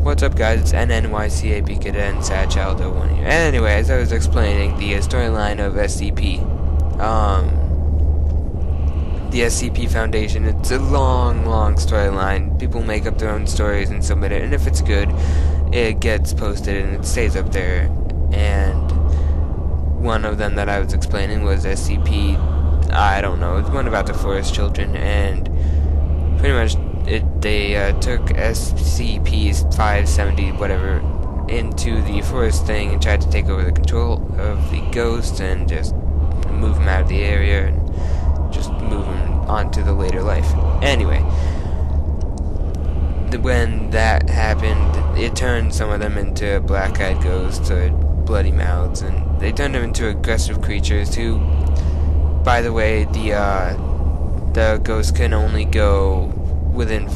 What's up, guys? It's NNYCAP Cadet Sad Child 01 here. And anyway, as I was explaining the storyline of SCP, the SCP Foundation, it's a long storyline. People make up their own stories and submit it, and if it's good, it gets posted and it stays up there. And one of them that I was explaining was SCP, I don't know, it's one about the forest children, and pretty much they took SCP-570 whatever into the forest thing and tried to take over the control of the ghosts and just move them out of the area and just move them on to the later life. Anyway, when that happened, it turned some of them into black-eyed ghosts or bloody mouths, and they turned them into aggressive creatures who, by the way, the ghosts can only go within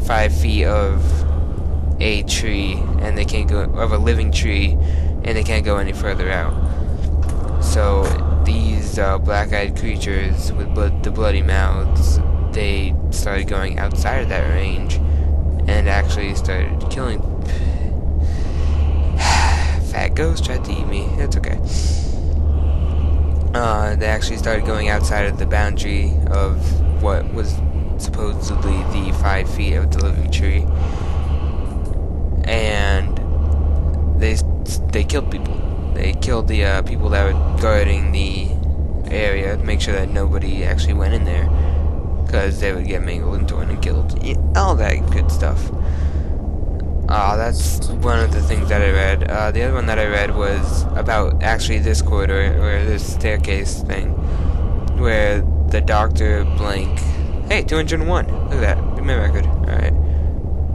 5 feet of a tree, and they can't go of a living tree, and they can't go any further out. So these black-eyed creatures with the bloody mouths, they started going outside of that range and actually started killing. Fat ghost tried to eat me. It's okay. They actually started going outside of the boundary of what was supposedly the 5 feet of the living tree, and they killed people. They killed the people that were guarding the area to make sure that nobody actually went in there, because they would get mangled and torn and killed. All that good stuff. That's one of the things that I read. The other one that I read was about actually this corridor, or this staircase thing, where the Dr. Blank. Hey, 201. Look at that. Beat my record. Alright.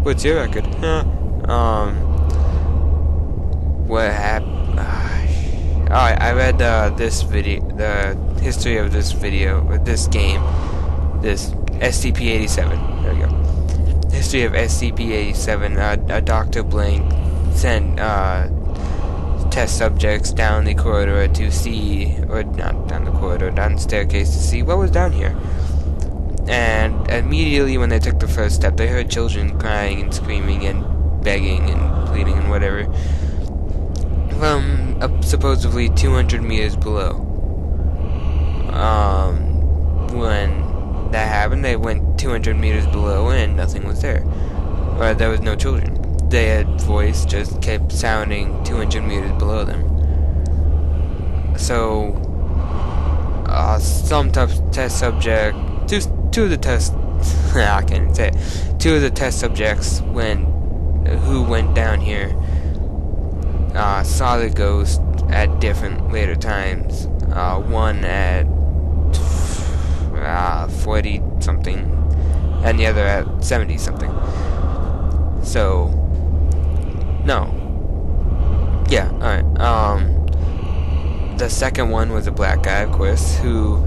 What's your record? What happened? Alright, I read this video, the history of this video, or this game, this SCP-87. There we go. History of SCP-87. A Dr. Blank sent test subjects down the corridor to see, or not down the corridor, down the staircase to see what was down here. And immediately when they took the first step, they heard children crying and screaming and begging and pleading and whatever from supposedly 200 meters below. When that happened, they went 200 meters below and nothing was there. Or there was no children. Their voice just kept sounding 200 meters below them. So, some test subject, two of the test, I can't even say it. Two of the test subjects who went down here saw the ghost at different later times. One at 40 something, and the other at 70 something. So, no. Yeah, alright. The second one was a black guy, of course, who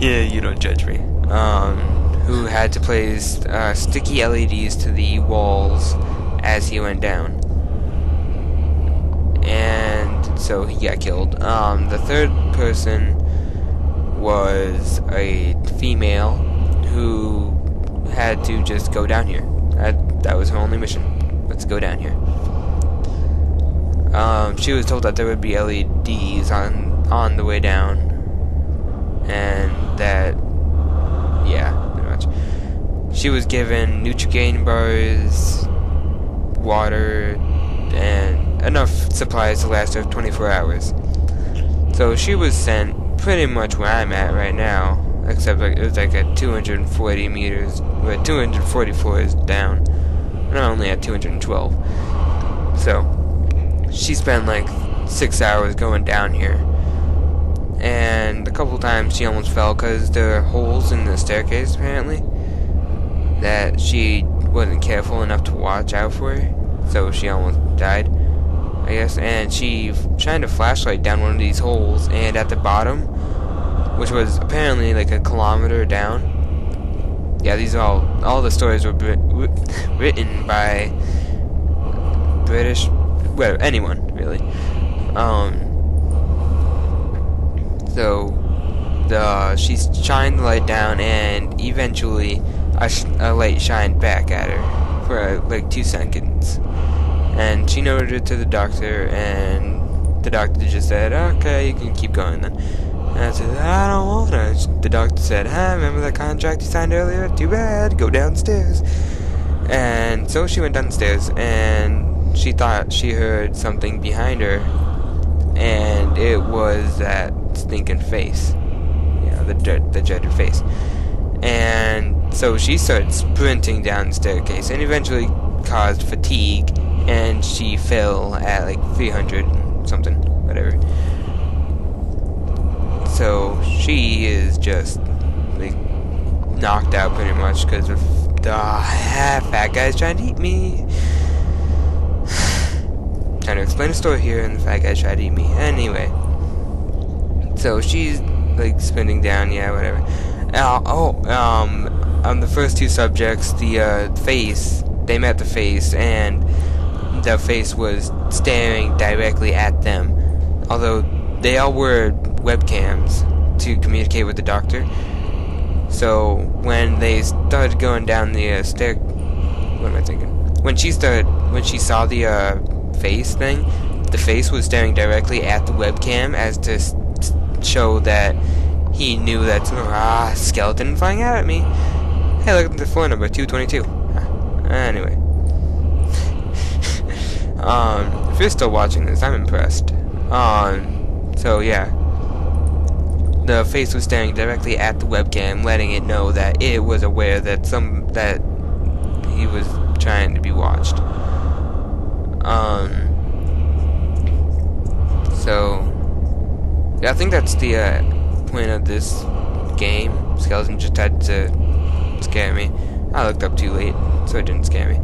yeah, you don't judge me. Who had to place sticky LEDs to the walls as he went down. And so he got killed. The third person was a female who had to just go down here. That was her only mission. Let's go down here. She was told that there would be LEDs on the way down, and that, yeah, pretty much. She was given Nutrigain bars, water, and enough supplies to last her 24 hours. So she was sent pretty much where I'm at right now, except like it was like at 240 meters, but 244 is down. I'm only at 212. So she spent like 6 hours going down here, and a couple times she almost fell because there are holes in the staircase apparently that she wasn't careful enough to watch out for, so she almost died, I guess. And she shined a flashlight down one of these holes, and at the bottom, which was apparently like a kilometer down. Yeah, these are all the stories were written by British, well, anyone really. So she shined the light down, and eventually a light shined back at her for for like 2 seconds. And she noted it to the doctor, and the doctor just said, okay, you can keep going then. And I said, I don't wanna. The doctor said, remember that contract you signed earlier? Too bad, go downstairs. And so she went downstairs, and she thought she heard something behind her, and it was that stinking face. You know, the dreaded face. And so she started sprinting down the staircase, and eventually caused fatigue, and she fell at like 300 something, whatever. So she is just like knocked out pretty much because of the fat guy's trying to eat me. Trying to explain the story here, and the fat guy's trying to eat me. Anyway, so she's like spinning down, yeah, whatever. On the first 2 subjects, the face, they met the face, and the face was staring directly at them. Although they all wore webcams to communicate with the doctor. So when they started going down the stair, what am I thinking? When she saw the face thing, the face was staring directly at the webcam as to show that he knew that skeleton flying out at me. Hey, look at the floor number 222. Anyway, if you're still watching this, I'm impressed. So yeah. The face was staring directly at the webcam, letting it know that it was aware that he was trying to be watched. So yeah, I think that's the point of this game. Skeleton just had to scare me. I looked up too late, so it didn't scare me.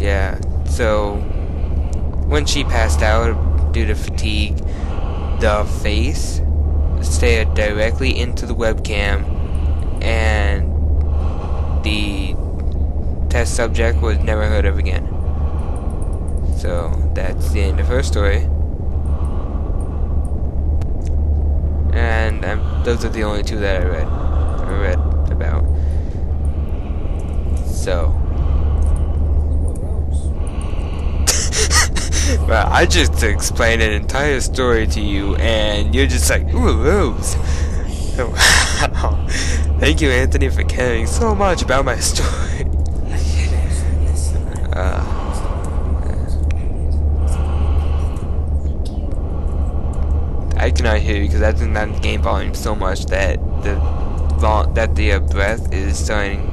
Yeah. So when she passed out due to fatigue, the face stared directly into the webcam, and the test subject was never heard of again. So that's the end of her story. And those are the only 2 that I read about. So well, I just explained an entire story to you, and you're just like, ooh, a rose. Wow. Thank you, Anthony, for caring so much about my story. I cannot hear you because that's in that game volume so much that the breath is starting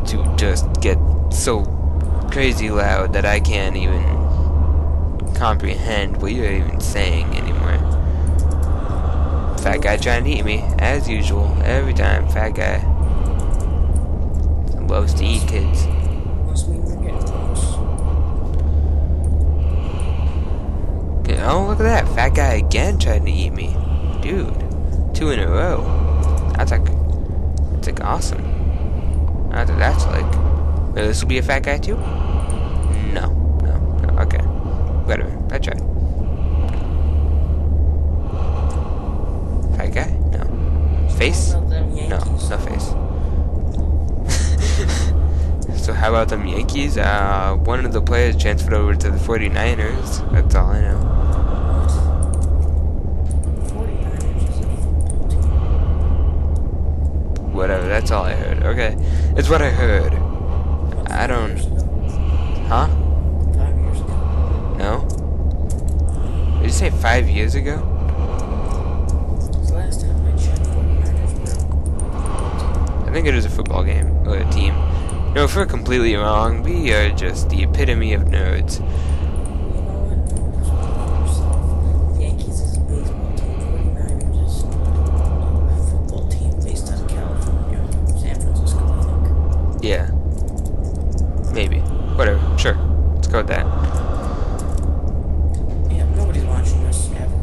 to just get so crazy loud that I can't even comprehend what you're even saying anymore. Fat guy trying to eat me, as usual, every time. Fat guy loves to eat kids. Oh, look at that, fat guy again trying to eat me, dude. 2 in a row. That's like awesome. That's what that's like. Will this be a fat guy too? No. Okay. Whatever. I tried. Fat guy? No. Face? No face. So how about them Yankees? One of the players transferred over to the 49ers. That's all I know. Whatever, that's all I heard. Okay. It's what I heard. I don't... Huh? 5 years ago. No? Did you say 5 years ago? The last time I checked, 49ers were. I think it is a football game, or a team. No, if we're completely wrong, we are just the epitome of nerds. You know what? The Yankees is a baseball team. 49ers is a football team based out of California, San Francisco, I think. Yeah. Maybe. Whatever. Sure. Let's go with that. Yeah, nobody's watching this ever.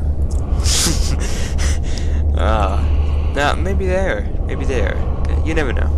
No, maybe they are. Maybe they are. You never know.